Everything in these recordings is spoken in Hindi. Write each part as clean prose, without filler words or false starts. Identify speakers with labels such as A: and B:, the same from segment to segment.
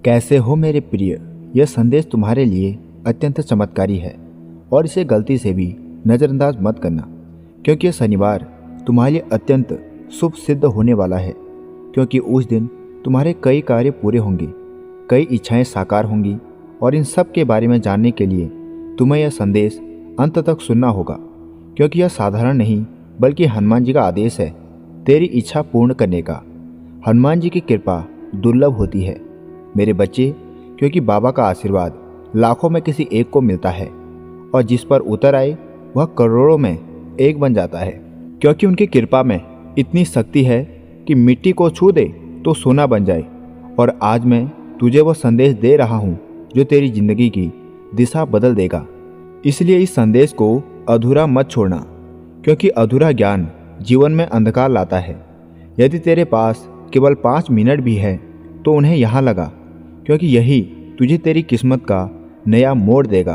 A: कैसे हो मेरे प्रिय। यह संदेश तुम्हारे लिए अत्यंत चमत्कारी है और इसे गलती से भी नज़रअंदाज मत करना, क्योंकि यह शनिवार तुम्हारे लिए अत्यंत शुभ सिद्ध होने वाला है। क्योंकि उस दिन तुम्हारे कई कार्य पूरे होंगे, कई इच्छाएं साकार होंगी और इन सब के बारे में जानने के लिए तुम्हें यह संदेश अंत तक सुनना होगा। क्योंकि यह साधारण नहीं बल्कि हनुमान जी का आदेश है तेरी इच्छा पूर्ण करने का। हनुमान जी की कृपा दुर्लभ होती है मेरे बच्चे, क्योंकि बाबा का आशीर्वाद लाखों में किसी एक को मिलता है और जिस पर उतर आए वह करोड़ों में एक बन जाता है। क्योंकि उनकी कृपा में इतनी शक्ति है कि मिट्टी को छू दे तो सोना बन जाए। और आज मैं तुझे वह संदेश दे रहा हूँ जो तेरी जिंदगी की दिशा बदल देगा। इसलिए इस संदेश को अधूरा मत छोड़ना, क्योंकि अधूरा ज्ञान जीवन में अंधकार लाता है। यदि तेरे पास केवल 5 मिनट भी है तो उन्हें यहाँ लगा, क्योंकि यही तुझे तेरी किस्मत का नया मोड़ देगा।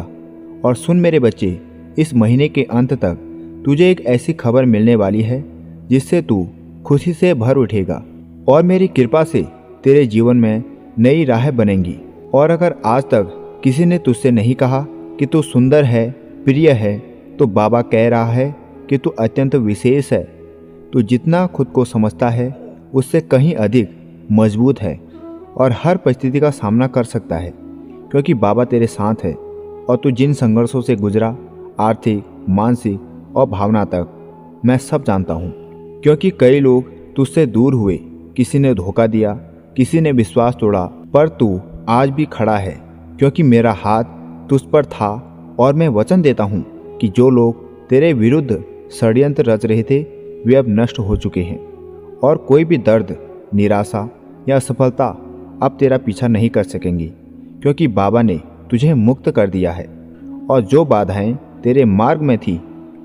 A: और सुन मेरे बच्चे, इस महीने के अंत तक तुझे एक ऐसी खबर मिलने वाली है जिससे तू खुशी से भर उठेगा और मेरी कृपा से तेरे जीवन में नई राह बनेंगी। और अगर आज तक किसी ने तुझसे नहीं कहा कि तू सुंदर है, प्रिय है, तो बाबा कह रहा है कि तू अत्यंत विशेष है। तू जितना खुद को समझता है उससे कहीं अधिक मजबूत है और हर परिस्थिति का सामना कर सकता है, क्योंकि बाबा तेरे साथ है। और तू जिन संघर्षों से गुजरा, आर्थिक, मानसिक और भावनात्मक, मैं सब जानता हूँ। क्योंकि कई लोग तुझसे दूर हुए, किसी ने धोखा दिया, किसी ने विश्वास तोड़ा, पर तू आज भी खड़ा है, क्योंकि मेरा हाथ तुझ पर था। और मैं वचन देता हूँ कि जो लोग तेरे विरुद्ध षड्यंत्र रच रहे थे वे अब नष्ट हो चुके हैं और कोई भी दर्द, निराशा या असफलता अब तेरा पीछा नहीं कर सकेंगी, क्योंकि बाबा ने तुझे मुक्त कर दिया है। और जो बाधाएं तेरे मार्ग में थी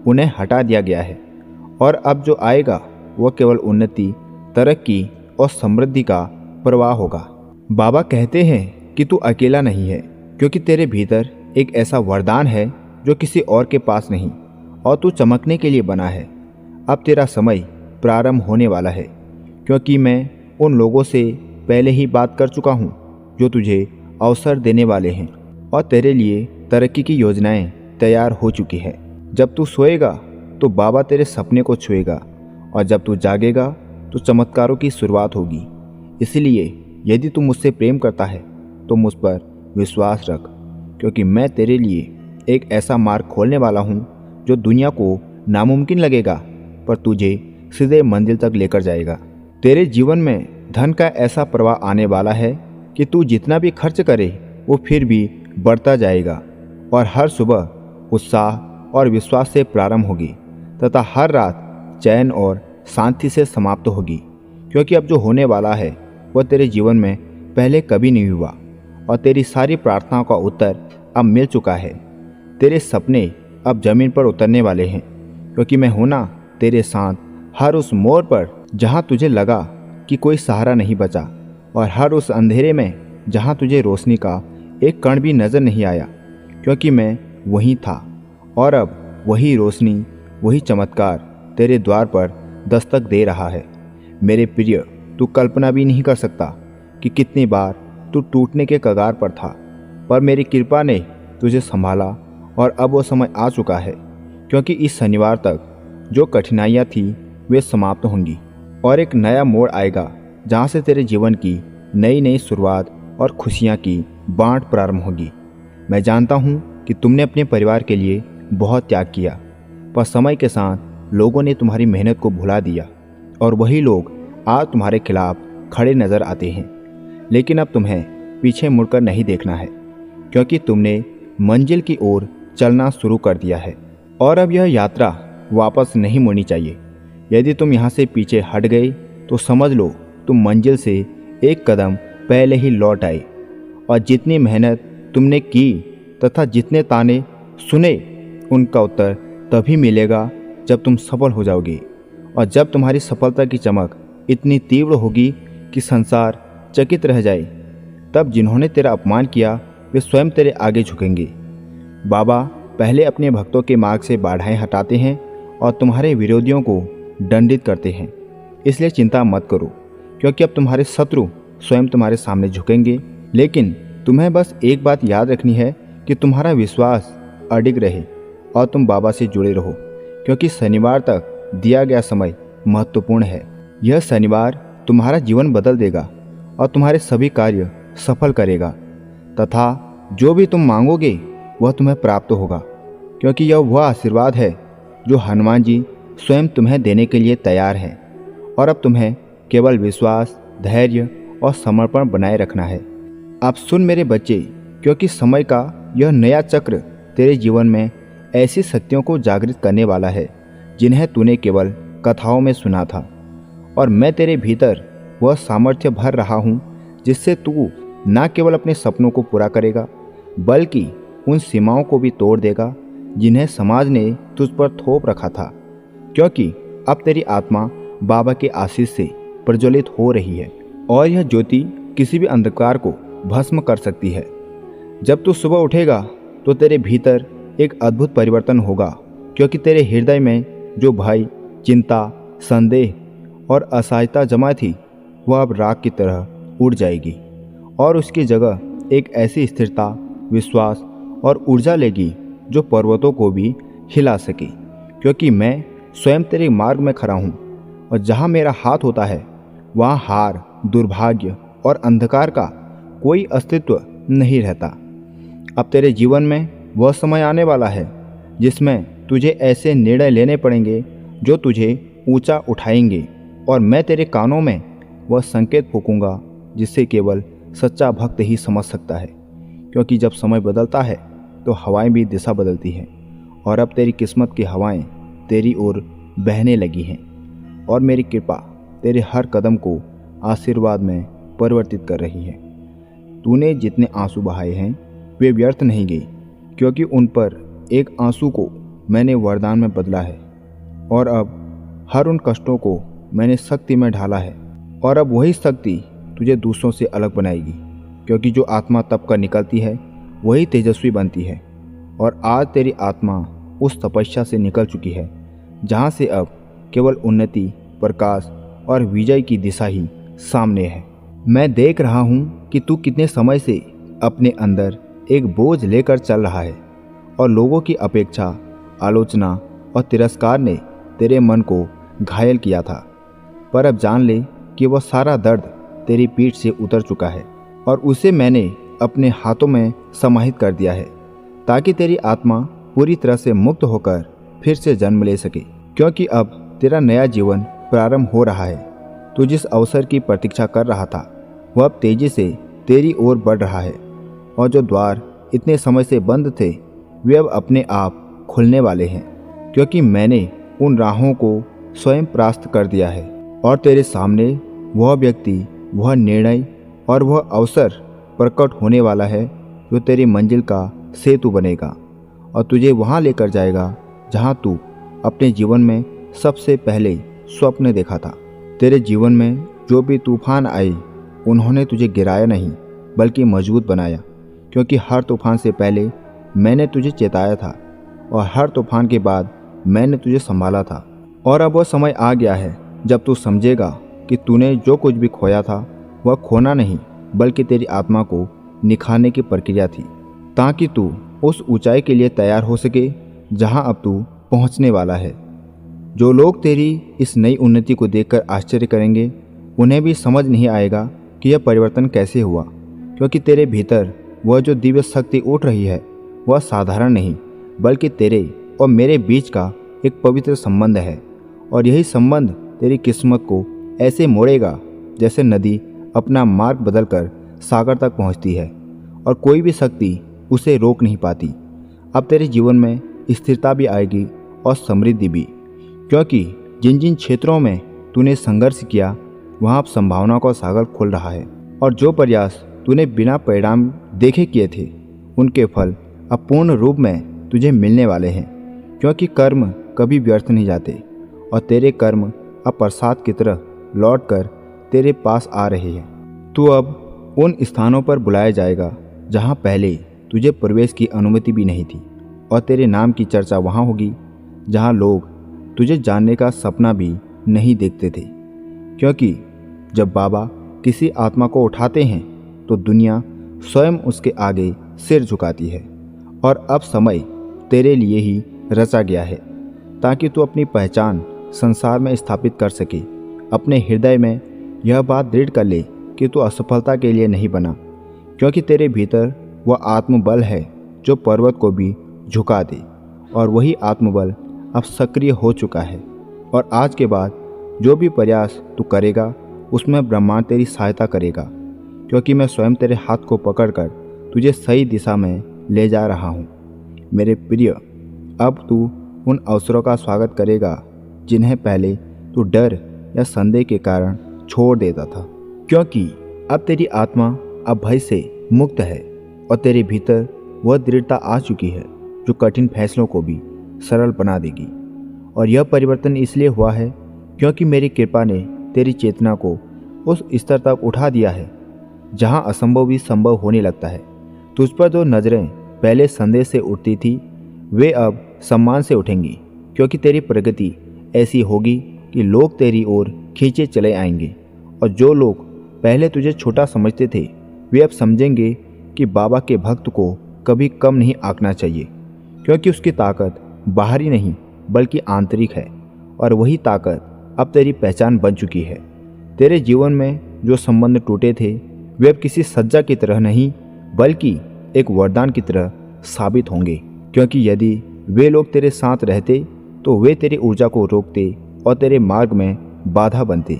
A: उन्हें हटा दिया गया है और अब जो आएगा वह केवल उन्नति, तरक्की और समृद्धि का प्रवाह होगा। बाबा कहते हैं कि तू अकेला नहीं है, क्योंकि तेरे भीतर एक ऐसा वरदान है जो किसी और के पास नहीं, और तू चमकने के लिए बना है। अब तेरा समय प्रारंभ होने वाला है, क्योंकि मैं उन लोगों से पहले ही बात कर चुका हूँ जो तुझे अवसर देने वाले हैं और तेरे लिए तरक्की की योजनाएं तैयार हो चुकी है। जब तू सोएगा तो बाबा तेरे सपने को छुएगा और जब तू जागेगा तो चमत्कारों की शुरुआत होगी। इसलिए यदि तू मुझसे प्रेम करता है तो मुझ पर विश्वास रख, क्योंकि मैं तेरे लिए एक ऐसा मार्ग खोलने वाला हूँ जो दुनिया को नामुमकिन लगेगा पर तुझे सीधे मंजिल तक लेकर जाएगा। तेरे जीवन में धन का ऐसा प्रवाह आने वाला है कि तू जितना भी खर्च करे वो फिर भी बढ़ता जाएगा और हर सुबह उत्साह और विश्वास से प्रारंभ होगी तथा हर रात चैन और शांति से समाप्त होगी। क्योंकि अब जो होने वाला है वह तेरे जीवन में पहले कभी नहीं हुआ और तेरी सारी प्रार्थनाओं का उत्तर अब मिल चुका है। तेरे सपने अब जमीन पर उतरने वाले हैं, क्योंकि मैं हूं ना तेरे साथ हर उस मोड़ पर जहां तुझे लगा कि कोई सहारा नहीं बचा, और हर उस अंधेरे में जहां तुझे रोशनी का एक कण भी नजर नहीं आया, क्योंकि मैं वहीं था। और अब वही रोशनी, वही चमत्कार तेरे द्वार पर दस्तक दे रहा है। मेरे प्रिय, तू कल्पना भी नहीं कर सकता कि कितनी बार तू टूटने के कगार पर था, पर मेरी कृपा ने तुझे संभाला और अब वो समय आ चुका है, क्योंकि इस शनिवार तक जो कठिनाइयाँ थी वे समाप्त होंगी और एक नया मोड़ आएगा जहाँ से तेरे जीवन की नई नई शुरुआत और खुशियाँ की बाँट प्रारंभ होगी। मैं जानता हूँ कि तुमने अपने परिवार के लिए बहुत त्याग किया, पर समय के साथ लोगों ने तुम्हारी मेहनत को भुला दिया और वही लोग आज तुम्हारे खिलाफ खड़े नजर आते हैं। लेकिन अब तुम्हें पीछे मुड़कर नहीं देखना है, क्योंकि तुमने मंजिल की ओर चलना शुरू कर दिया है और अब यह यात्रा वापस नहीं मुड़नी चाहिए। यदि तुम यहाँ से पीछे हट गए तो समझ लो तुम मंजिल से एक कदम पहले ही लौट आए। और जितनी मेहनत तुमने की तथा जितने ताने सुने उनका उत्तर तभी मिलेगा जब तुम सफल हो जाओगे। और जब तुम्हारी सफलता की चमक इतनी तीव्र होगी कि संसार चकित रह जाए, तब जिन्होंने तेरा अपमान किया वे स्वयं तेरे आगे झुकेंगे। बाबा पहले अपने भक्तों के मार्ग से बाधाएं हटाते हैं और तुम्हारे विरोधियों को दंडित करते हैं। इसलिए चिंता मत करो, क्योंकि अब तुम्हारे शत्रु स्वयं तुम्हारे सामने झुकेंगे लेकिन तुम्हें बस एक बात याद रखनी है कि तुम्हारा विश्वास अडिग रहे और तुम बाबा से जुड़े रहो, क्योंकि शनिवार तक दिया गया समय महत्वपूर्ण है। यह शनिवार तुम्हारा जीवन बदल देगा और तुम्हारे सभी कार्य सफल करेगा, तथा जो भी तुम मांगोगे वह तुम्हें प्राप्त होगा, क्योंकि यह वह आशीर्वाद है जो हनुमान जी स्वयं तुम्हें देने के लिए तैयार हैं। और अब तुम्हें केवल विश्वास, धैर्य और समर्पण बनाए रखना है। आप सुन मेरे बच्चे, क्योंकि समय का यह नया चक्र तेरे जीवन में ऐसी शक्तियों को जागृत करने वाला है जिन्हें तूने केवल कथाओं में सुना था। और मैं तेरे भीतर वह सामर्थ्य भर रहा हूँ जिससे तू न केवल अपने सपनों को पूरा करेगा, बल्कि उन सीमाओं को भी तोड़ देगा जिन्हें समाज ने तुझ पर थोप रखा था, क्योंकि अब तेरी आत्मा बाबा के आशीष से प्रज्वलित हो रही है और यह ज्योति किसी भी अंधकार को भस्म कर सकती है। जब तू सुबह उठेगा तो तेरे भीतर एक अद्भुत परिवर्तन होगा, क्योंकि तेरे हृदय में जो भय, चिंता, संदेह और असहायता जमा थी वह अब राख की तरह उड़ जाएगी और उसकी जगह एक ऐसी स्थिरता, विश्वास और ऊर्जा लेगी जो पर्वतों को भी हिला सके। क्योंकि मैं स्वयं तेरे मार्ग में खड़ा हूँ और जहाँ मेरा हाथ होता है वहाँ हार, दुर्भाग्य और अंधकार का कोई अस्तित्व नहीं रहता। अब तेरे जीवन में वह समय आने वाला है जिसमें तुझे ऐसे निर्णय लेने पड़ेंगे जो तुझे ऊंचा उठाएंगे, और मैं तेरे कानों में वह संकेत फूंकूंगा जिससे केवल सच्चा भक्त ही समझ सकता है। क्योंकि जब समय बदलता है तो हवाएं भी दिशा बदलती हैं, और अब तेरी किस्मत की हवाएं तेरी ओर बहने लगी हैं और मेरी कृपा तेरे हर कदम को आशीर्वाद में परिवर्तित कर रही है। तूने जितने आंसू बहाए हैं वे व्यर्थ नहीं गए, क्योंकि उन पर एक आंसू को मैंने वरदान में बदला है, और अब हर उन कष्टों को मैंने शक्ति में ढाला है, और अब वही शक्ति तुझे दूसरों से अलग बनाएगी। क्योंकि जो आत्मा तप कर निकलती है वही तेजस्वी बनती है, और आज तेरी आत्मा उस तपस्या से निकल चुकी है जहाँ से अब केवल उन्नति, प्रकाश और विजय की दिशा ही सामने है। मैं देख रहा हूँ कि तू कितने समय से अपने अंदर एक बोझ लेकर चल रहा है, और लोगों की अपेक्षा, आलोचना और तिरस्कार ने तेरे मन को घायल किया था। पर अब जान ले कि वह सारा दर्द तेरी पीठ से उतर चुका है, और उसे मैंने अपने हाथों में समाहित कर दिया है, ताकि तेरी आत्मा पूरी तरह से मुक्त होकर फिर से जन्म ले सके। क्योंकि अब तेरा नया जीवन प्रारंभ हो रहा है। तू जिस अवसर की प्रतीक्षा कर रहा था वह अब तेजी से तेरी ओर बढ़ रहा है, और जो द्वार इतने समय से बंद थे वे अब अपने आप खुलने वाले हैं, क्योंकि मैंने उन राहों को स्वयं परास्त कर दिया है, और तेरे सामने वह व्यक्ति, वह निर्णय और वह अवसर प्रकट होने वाला है जो तेरी मंजिल का सेतु बनेगा और तुझे वहाँ लेकर जाएगा जहाँ तू अपने जीवन में सबसे पहले स्वप्न देखा था। तेरे जीवन में जो भी तूफान आए उन्होंने तुझे गिराया नहीं बल्कि मजबूत बनाया, क्योंकि हर तूफान से पहले मैंने तुझे चेताया था और हर तूफान के बाद मैंने तुझे संभाला था। और अब वह समय आ गया है जब तू समझेगा कि तूने जो कुछ भी खोया था वह खोना नहीं बल्कि तेरी आत्मा को निखारने की प्रक्रिया थी, ताकि तू उस ऊंचाई के लिए तैयार हो सके जहां अब तू पहुंचने वाला है। जो लोग तेरी इस नई उन्नति को देखकर आश्चर्य करेंगे उन्हें भी समझ नहीं आएगा कि यह परिवर्तन कैसे हुआ, क्योंकि तेरे भीतर वह जो दिव्य शक्ति उठ रही है वह साधारण नहीं बल्कि तेरे और मेरे बीच का एक पवित्र संबंध है। और यही संबंध तेरी किस्मत को ऐसे मोड़ेगा जैसे नदी अपना मार्ग बदलकर सागर तक पहुंचती है और कोई भी शक्ति उसे रोक नहीं पाती। अब तेरे जीवन में स्थिरता भी आएगी और समृद्धि भी, क्योंकि जिन जिन क्षेत्रों में तूने संघर्ष किया वहाँ अब संभावना का सागर खुल रहा है, और जो प्रयास तूने बिना परिणाम देखे किए थे उनके फल अब पूर्ण रूप में तुझे मिलने वाले हैं। क्योंकि कर्म कभी व्यर्थ नहीं जाते और तेरे कर्म अब प्रसाद की तरह लौटकर तेरे पास आ रहे हैं। तू अब उन स्थानों पर बुलाया जाएगा जहाँ पहले तुझे प्रवेश की अनुमति भी नहीं थी, और तेरे नाम की चर्चा वहाँ होगी जहाँ लोग तुझे जानने का सपना भी नहीं देखते थे। क्योंकि जब बाबा किसी आत्मा को उठाते हैं तो दुनिया स्वयं उसके आगे सिर झुकाती है। और अब समय तेरे लिए ही रचा गया है ताकि तू अपनी पहचान संसार में स्थापित कर सके। अपने हृदय में यह बात दृढ़ कर ले कि तू असफलता के लिए नहीं बना, क्योंकि तेरे भीतर वह आत्मबल है जो पर्वत को भी झुका दे। और वही आत्मबल अब सक्रिय हो चुका है। और आज के बाद जो भी प्रयास तू करेगा उसमें ब्रह्मांड तेरी सहायता करेगा, क्योंकि मैं स्वयं तेरे हाथ को पकड़कर तुझे सही दिशा में ले जा रहा हूँ। मेरे प्रिय, अब तू उन अवसरों का स्वागत करेगा जिन्हें पहले तू डर या संदेह के कारण छोड़ देता था, क्योंकि अब तेरी आत्मा अब भय से मुक्त है और तेरे भीतर वह दृढ़ता आ चुकी है जो कठिन फैसलों को भी सरल बना देगी। और यह परिवर्तन इसलिए हुआ है क्योंकि मेरी कृपा ने तेरी चेतना को उस स्तर तक उठा दिया है जहां असंभव भी संभव होने लगता है। तुझ पर जो नज़रें पहले संदेह से उठती थी वे अब सम्मान से उठेंगी, क्योंकि तेरी प्रगति ऐसी होगी कि लोग तेरी ओर खींचे चले आएंगे। और जो लोग पहले तुझे छोटा समझते थे वे अब समझेंगे कि बाबा के भक्त को कभी कम नहीं आंकना चाहिए, क्योंकि उसकी ताकत बाहरी नहीं बल्कि आंतरिक है। और वही ताकत अब तेरी पहचान बन चुकी है। तेरे जीवन में जो संबंध टूटे थे वे अब किसी सज्जा की तरह नहीं बल्कि एक वरदान की तरह साबित होंगे, क्योंकि यदि वे लोग तेरे साथ रहते तो वे तेरी ऊर्जा को रोकते और तेरे मार्ग में बाधा बनते।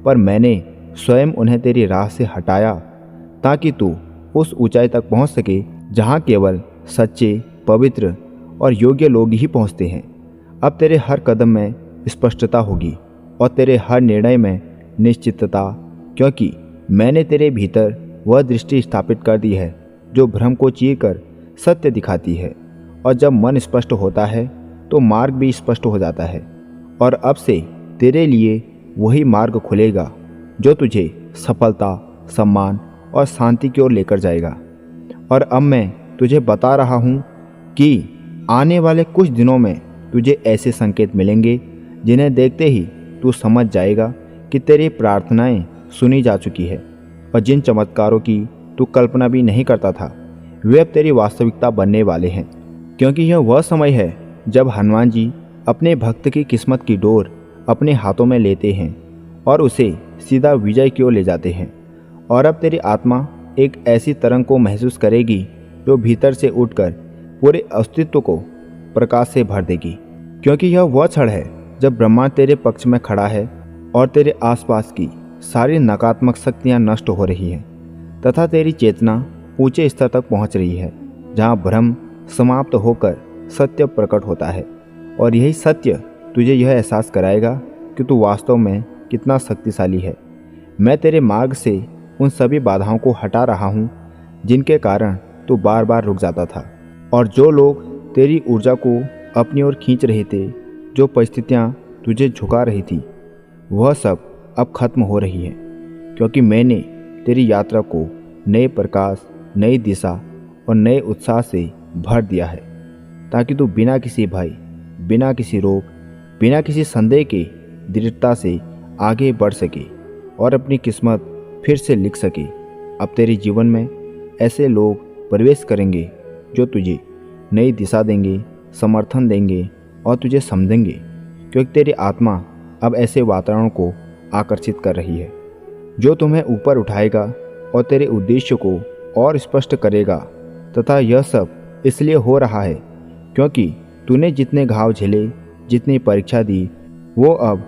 A: पर मैंने स्वयं उन्हें तेरी राह से हटाया ताकि तू उस ऊंचाई तक पहुंच सके जहां केवल सच्चे, पवित्र और योग्य लोग ही पहुंचते हैं। अब तेरे हर कदम में स्पष्टता होगी और तेरे हर निर्णय में निश्चितता, क्योंकि मैंने तेरे भीतर वह दृष्टि स्थापित कर दी है जो भ्रम को चीरकर सत्य दिखाती है। और जब मन स्पष्ट होता है तो मार्ग भी स्पष्ट हो जाता है। और अब से तेरे लिए वही मार्ग खुलेगा जो तुझे सफलता, सम्मान और शांति की ओर लेकर जाएगा। और अब मैं तुझे बता रहा हूँ कि आने वाले कुछ दिनों में तुझे ऐसे संकेत मिलेंगे जिन्हें देखते ही तू समझ जाएगा कि तेरी प्रार्थनाएं सुनी जा चुकी है। और जिन चमत्कारों की तू कल्पना भी नहीं करता था वे अब तेरी वास्तविकता बनने वाले हैं, क्योंकि यह वह समय है जब हनुमान जी अपने भक्त की किस्मत की डोर अपने हाथों में लेते हैं और उसे सीधा विजय की ओर ले जाते हैं। और अब तेरी आत्मा एक ऐसी तरंग को महसूस करेगी जो भीतर से उठकर पूरे अस्तित्व को प्रकाश से भर देगी, क्योंकि यह वह क्षण है जब ब्रह्मांड तेरे पक्ष में खड़ा है और तेरे आसपास की सारी नकारात्मक शक्तियां नष्ट हो रही हैं तथा तेरी चेतना ऊंचे स्तर तक पहुंच रही है जहां भ्रम समाप्त होकर सत्य प्रकट होता है। और यही सत्य तुझे यह एहसास कराएगा कि तू वास्तव में कितना शक्तिशाली है। मैं तेरे मार्ग से उन सभी बाधाओं को हटा रहा हूँ जिनके कारण तू बार बार रुक जाता था। और जो लोग तेरी ऊर्जा को अपनी ओर खींच रहे थे, जो परिस्थितियाँ तुझे झुका रही थी, वह सब अब खत्म हो रही है, क्योंकि मैंने तेरी यात्रा को नए प्रकाश, नई दिशा और नए उत्साह से भर दिया है, ताकि तू बिना किसी भय, बिना किसी रोक, बिना किसी संदेह के दृढ़ता से आगे बढ़ सके और अपनी किस्मत फिर से लिख सके। अब तेरे जीवन में ऐसे लोग प्रवेश करेंगे जो तुझे नई दिशा देंगे, समर्थन देंगे और तुझे समझेंगे, क्योंकि तेरी आत्मा अब ऐसे वातावरण को आकर्षित कर रही है जो तुम्हें ऊपर उठाएगा और तेरे उद्देश्य को और स्पष्ट करेगा। तथा यह सब इसलिए हो रहा है क्योंकि तूने जितने घाव झेले, जितनी परीक्षा दी, वो अब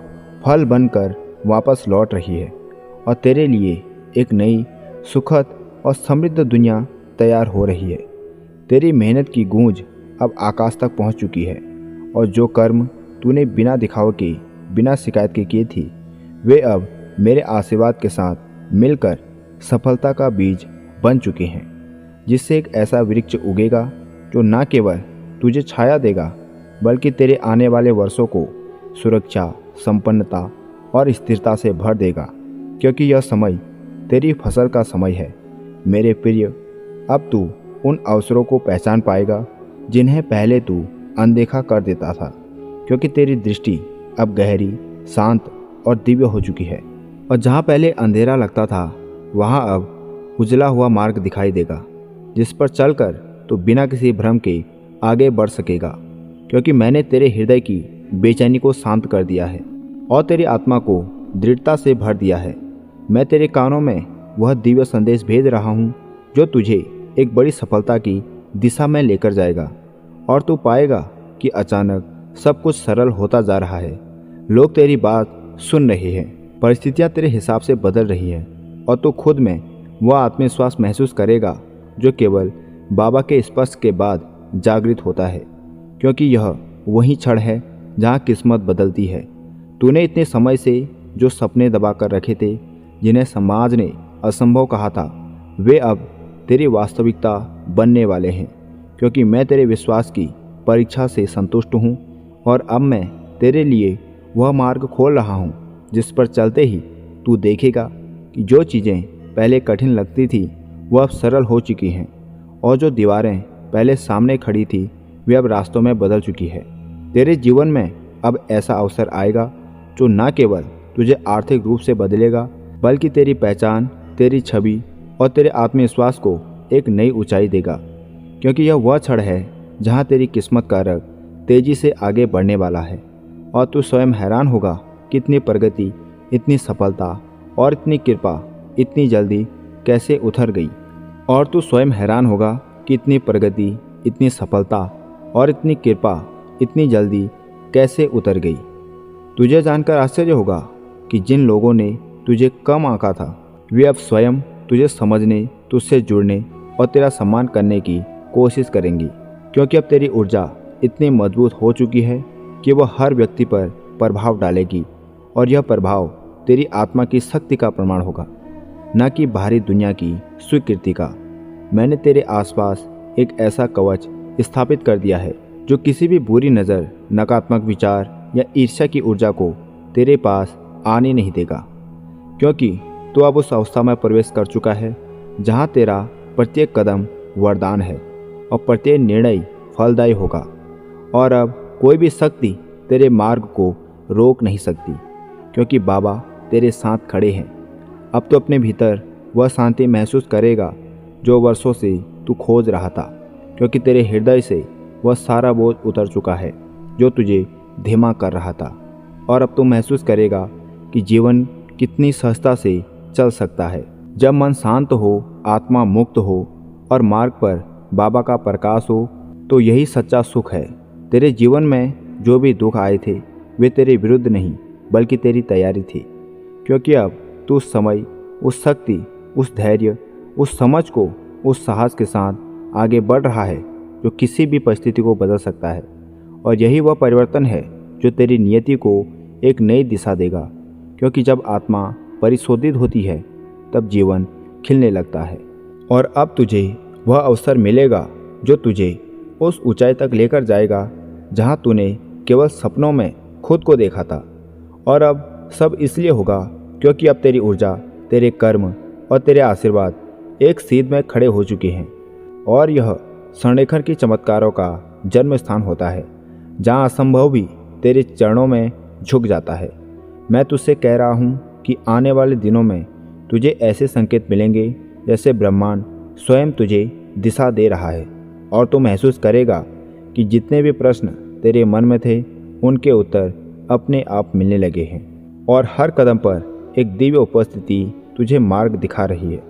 A: फल बनकर वापस लौट रही है और तेरे लिए एक नई, सुखद और समृद्ध दुनिया तैयार हो रही है। तेरी मेहनत की गूंज अब आकाश तक पहुंच चुकी है और जो कर्म तूने बिना दिखावे के, बिना शिकायत के किए थे, वे अब मेरे आशीर्वाद के साथ मिलकर सफलता का बीज बन चुके हैं, जिससे एक ऐसा वृक्ष उगेगा जो न केवल तुझे छाया देगा बल्कि तेरे आने वाले वर्षों को सुरक्षा, संपन्नता और स्थिरता से भर देगा, क्योंकि यह समय तेरी फसल का समय है। मेरे प्रिय, अब तू उन अवसरों को पहचान पाएगा जिन्हें पहले तू अनदेखा कर देता था, क्योंकि तेरी दृष्टि अब गहरी, शांत और दिव्य हो चुकी है। और जहाँ पहले अंधेरा लगता था वहाँ अब उजला हुआ मार्ग दिखाई देगा, जिस पर चलकर तू बिना किसी भ्रम के आगे बढ़ सकेगा। क्योंकि मैंने तेरे हृदय की बेचैनी को शांत कर दिया है और तेरी आत्मा को दृढ़ता से भर दिया है। मैं तेरे कानों में वह दिव्य संदेश भेज रहा हूँ जो तुझे एक बड़ी सफलता की दिशा में लेकर जाएगा। और तू पाएगा कि अचानक सब कुछ सरल होता जा रहा है। लोग तेरी बात सुन रहे हैं, परिस्थितियाँ तेरे हिसाब से बदल रही हैं और तू खुद में वह आत्मविश्वास महसूस करेगा जो केवल बाबा के स्पर्श के बाद जागृत होता है। क्योंकि यह वही क्षण है जहाँ किस्मत बदलती है। तूने इतने समय से जो सपने दबा कर रखे थे, जिन्हें समाज ने असंभव कहा था, वे अब तेरी वास्तविकता बनने वाले हैं। क्योंकि मैं तेरे विश्वास की परीक्षा से संतुष्ट हूँ और अब मैं तेरे लिए वह मार्ग खोल रहा हूँ जिस पर चलते ही तू देखेगा कि जो चीज़ें पहले कठिन लगती थी वह अब सरल हो चुकी हैं और जो दीवारें पहले सामने खड़ी थी वे अब रास्तों में बदल चुकी है। तेरे जीवन में अब ऐसा अवसर आएगा जो न केवल तुझे आर्थिक रूप से बदलेगा, बल्कि तेरी पहचान, तेरी छवि और तेरे आत्मविश्वास को एक नई ऊंचाई देगा। क्योंकि यह वह क्षण है जहां तेरी किस्मत का रंग तेजी से आगे बढ़ने वाला है और तू स्वयं हैरान होगा कि इतनी प्रगति, इतनी सफलता और इतनी कृपा इतनी जल्दी कैसे उतर गई। और तू स्वयं हैरान होगा कि इतनी प्रगति, इतनी सफलता और इतनी कृपा इतनी जल्दी कैसे उतर गई। तुझे जानकर आश्चर्य होगा कि जिन लोगों ने तुझे कम आंका था, वे अब स्वयं तुझे समझने, तुझसे जुड़ने और तेरा सम्मान करने की कोशिश करेंगी। क्योंकि अब तेरी ऊर्जा इतनी मजबूत हो चुकी है कि वह हर व्यक्ति पर प्रभाव डालेगी और यह प्रभाव तेरी आत्मा की शक्ति का प्रमाण होगा, न कि बाहरी दुनिया की स्वीकृति का। मैंने तेरे आसपास एक ऐसा कवच स्थापित कर दिया है जो किसी भी बुरी नज़र, नकारात्मक विचार या ईर्ष्या की ऊर्जा को तेरे पास आने नहीं देगा। क्योंकि तू अब उस अवस्था में प्रवेश कर चुका है जहाँ तेरा प्रत्येक कदम वरदान है और प्रत्येक निर्णय फलदायी होगा। और अब कोई भी शक्ति तेरे मार्ग को रोक नहीं सकती, क्योंकि बाबा तेरे साथ खड़े हैं। अब तो अपने भीतर वह शांति महसूस करेगा जो वर्षों से तू खोज रहा था। क्योंकि तेरे हृदय से वह सारा बोझ उतर चुका है जो तुझे धीमा कर रहा था। और अब तू महसूस करेगा कि जीवन कितनी सहजता से चल सकता है जब मन शांत हो, आत्मा मुक्त हो और मार्ग पर बाबा का प्रकाश हो। तो यही सच्चा सुख है। तेरे जीवन में जो भी दुख आए थे वे तेरे विरुद्ध नहीं, बल्कि तेरी तैयारी थी। क्योंकि अब तू उस समय, उस शक्ति, उस धैर्य, उस समझ को, उस साहस के साथ आगे बढ़ रहा है जो किसी भी परिस्थिति को बदल सकता है। और यही वह परिवर्तन है जो तेरी नियति को एक नई दिशा देगा। क्योंकि जब आत्मा परिशोधित होती है तब जीवन खिलने लगता है। और अब तुझे वह अवसर मिलेगा जो तुझे उस ऊंचाई तक लेकर जाएगा जहां तूने केवल सपनों में खुद को देखा था। और अब सब इसलिए होगा क्योंकि अब तेरी ऊर्जा, तेरे कर्म और तेरे आशीर्वाद एक सीध में खड़े हो चुके हैं। और यह संरेखण की चमत्कारों का जन्म स्थान होता है जहाँ असंभव भी तेरे चरणों में झुक जाता है। मैं तुझसे कह रहा हूँ कि आने वाले दिनों में तुझे ऐसे संकेत मिलेंगे जैसे ब्रह्मांड स्वयं तुझे दिशा दे रहा है। और तू महसूस करेगा कि जितने भी प्रश्न तेरे मन में थे उनके उत्तर अपने आप मिलने लगे हैं और हर कदम पर एक दिव्य उपस्थिति तुझे मार्ग दिखा रही है।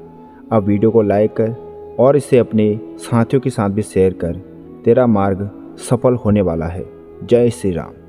A: अब वीडियो को लाइक कर और इसे अपने साथियों के साथ भी शेयर कर। तेरा मार्ग सफल होने वाला है। जय श्री राम।